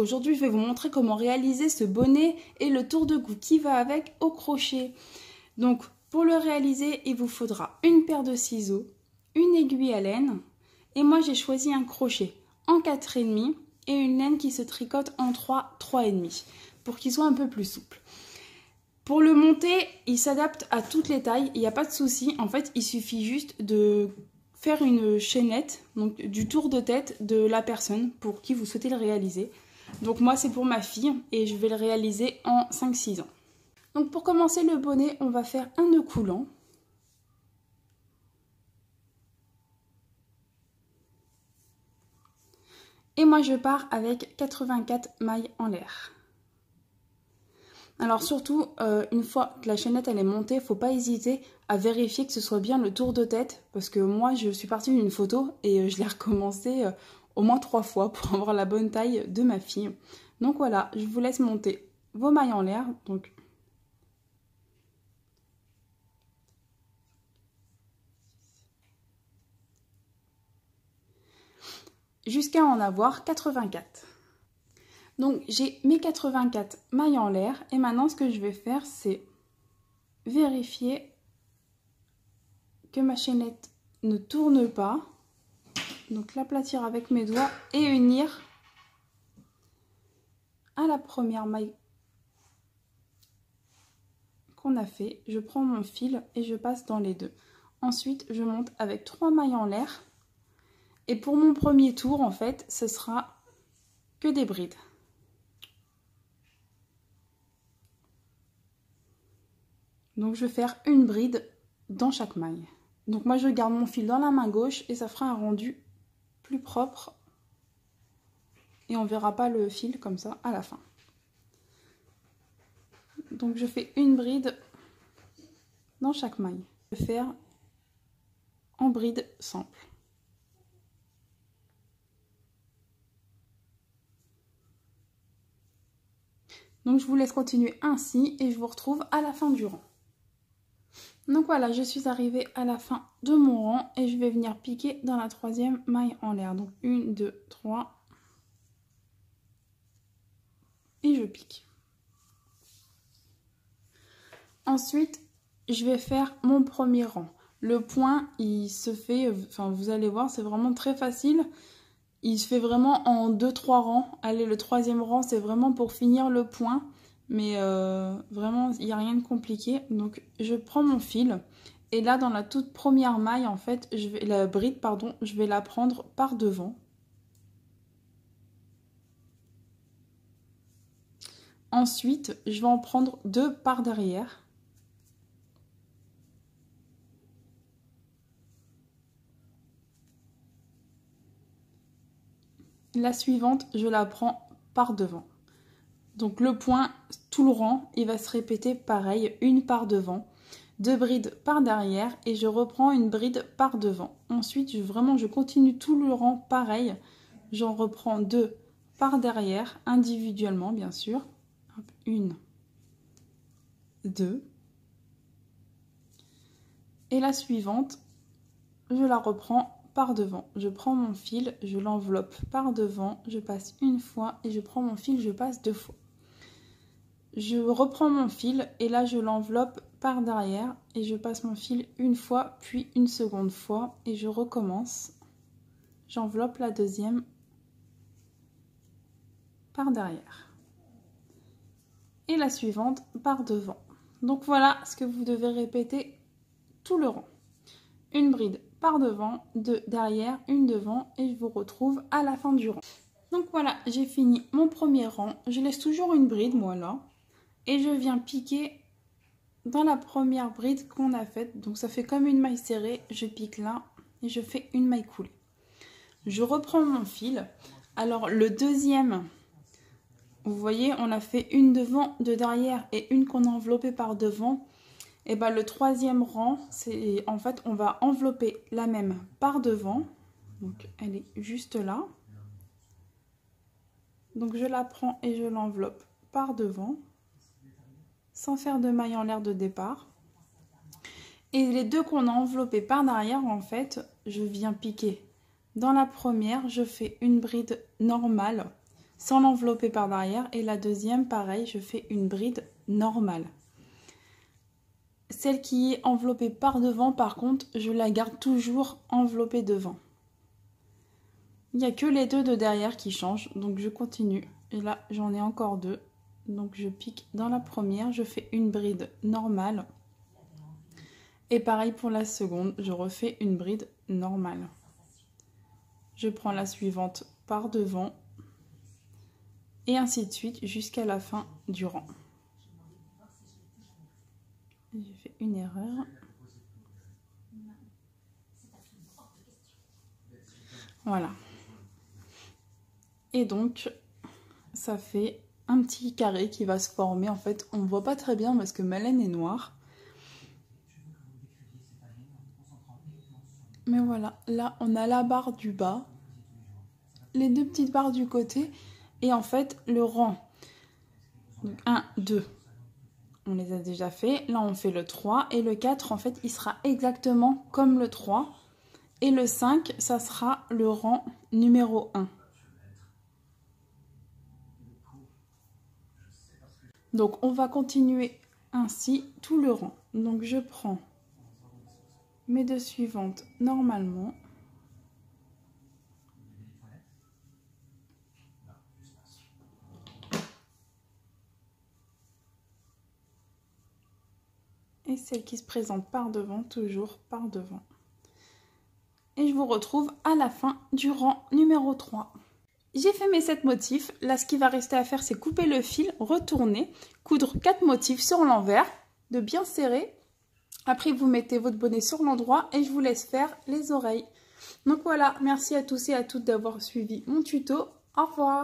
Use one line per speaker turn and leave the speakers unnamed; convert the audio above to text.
aujourd'hui je vais vous montrer comment réaliser ce bonnet et le tour de cou qui va avec au crochet. Donc pour le réaliser, il vous faudra une paire de ciseaux, une aiguille à laine et moi j'ai choisi un crochet en 4,5 et une laine qui se tricote en 3,5 pour qu'il soit un peu plus souple. Pour le monter, il s'adapte à toutes les tailles, il n'y a pas de souci. En fait, il suffit juste de faire une chaînette, donc du tour de tête de la personne pour qui vous souhaitez le réaliser. Donc moi, c'est pour ma fille et je vais le réaliser en 5-6 ans. Donc pour commencer le bonnet, on va faire un nœud coulant. Et moi, je pars avec 84 mailles en l'air. Alors surtout, une fois que la chaînette elle est montée, il ne faut pas hésiter à vérifier que ce soit bien le tour de tête. Parce que moi, je suis partie d'une photo et je l'ai recommencé au moins 3 fois pour avoir la bonne taille de ma fille. Donc voilà, je vous laisse monter vos mailles en l'air. Donc jusqu'à en avoir 84. Donc j'ai mes 84 mailles en l'air et maintenant ce que je vais faire c'est vérifier que ma chaînette ne tourne pas. Donc l'aplatir avec mes doigts et unir à la première maille qu'on a fait. Je prends mon fil et je passe dans les deux. Ensuite je monte avec 3 mailles en l'air et pour mon premier tour en fait ce sera que des brides. Donc je vais faire une bride dans chaque maille. Donc moi je garde mon fil dans la main gauche et ça fera un rendu plus propre. Et on ne verra pas le fil comme ça à la fin. Donc je fais une bride dans chaque maille. Je vais faire en bride simple. Donc je vous laisse continuer ainsi et je vous retrouve à la fin du rang. Donc voilà, je suis arrivée à la fin de mon rang et je vais venir piquer dans la 3e maille en l'air. Donc 1, 2, 3 et je pique. Ensuite, je vais faire mon premier rang. Le point, il se fait, enfin vous allez voir, c'est vraiment très facile. Il se fait vraiment en 2-3 rangs. Allez, le 3e rang, c'est vraiment pour finir le point. Mais vraiment, il n'y a rien de compliqué. Donc, je prends mon fil. Et là, dans la toute première maille, en fait, la bride, pardon, je vais la prendre par devant. Ensuite, je vais en prendre 2 par derrière. La suivante, je la prends par devant. Donc le point, tout le rang, il va se répéter pareil, une par devant, 2 brides par derrière et je reprends une bride par devant. Ensuite, je continue tout le rang pareil, j'en reprends 2 par derrière, individuellement bien sûr. 1, 2. Et la suivante, je la reprends par devant. Je prends mon fil, je l'enveloppe par devant, je passe une fois et je prends mon fil, je passe 2 fois. Je reprends mon fil et là je l'enveloppe par derrière et je passe mon fil une fois puis une seconde fois et je recommence. J'enveloppe la 2e par derrière et la suivante par devant. Donc voilà ce que vous devez répéter tout le rang. Une bride par devant, 2 derrière, une devant et je vous retrouve à la fin du rang. Donc voilà, j'ai fini mon premier rang. Je laisse toujours une bride moi là. Et je viens piquer dans la première bride qu'on a faite. Donc ça fait comme une maille serrée. Je pique là et je fais une maille coulée. Je reprends mon fil. Alors le 2e, vous voyez, on a fait une devant, 2 derrière et une qu'on a enveloppée par devant. Et bien le 3e rang, c'est en fait on va envelopper la même par devant. Donc elle est juste là. Donc je la prends et je l'enveloppe par devant. Sans faire de maille en l'air de départ. Et les 2 qu'on a enveloppés par derrière, en fait, je viens piquer. Dans la première, je fais une bride normale, sans l'envelopper par derrière. Et la deuxième, pareil, je fais une bride normale. Celle qui est enveloppée par devant, par contre, je la garde toujours enveloppée devant. Il n'y a que les deux de derrière qui changent, donc je continue. Et là, j'en ai encore deux. Donc je pique dans la première, je fais une bride normale. Et pareil pour la seconde, je refais une bride normale. Je prends la suivante par devant. Et ainsi de suite jusqu'à la fin du rang. J'ai fait une erreur. Voilà. Et donc, ça fait un petit carré qui va se former. En fait, on ne voit pas très bien parce que ma laine est noire. Mais voilà, là, on a la barre du bas, les deux petites barres du côté et en fait, le rang. Donc, 1, 2. On les a déjà fait. Là, on fait le 3 et le 4, en fait, il sera exactement comme le 3. Et le 5, ça sera le rang numéro 1. Donc, on va continuer ainsi tout le rang. Donc, je prends mes deux suivantes normalement. Et celle qui se présente par devant, toujours par devant. Et je vous retrouve à la fin du rang numéro 3. J'ai fait mes 7 motifs. Là, ce qui va rester à faire, c'est couper le fil, retourner, coudre 4 motifs sur l'envers, de bien serrer. Après, vous mettez votre bonnet sur l'endroit et je vous laisse faire les oreilles. Donc voilà, merci à tous et à toutes d'avoir suivi mon tuto. Au revoir!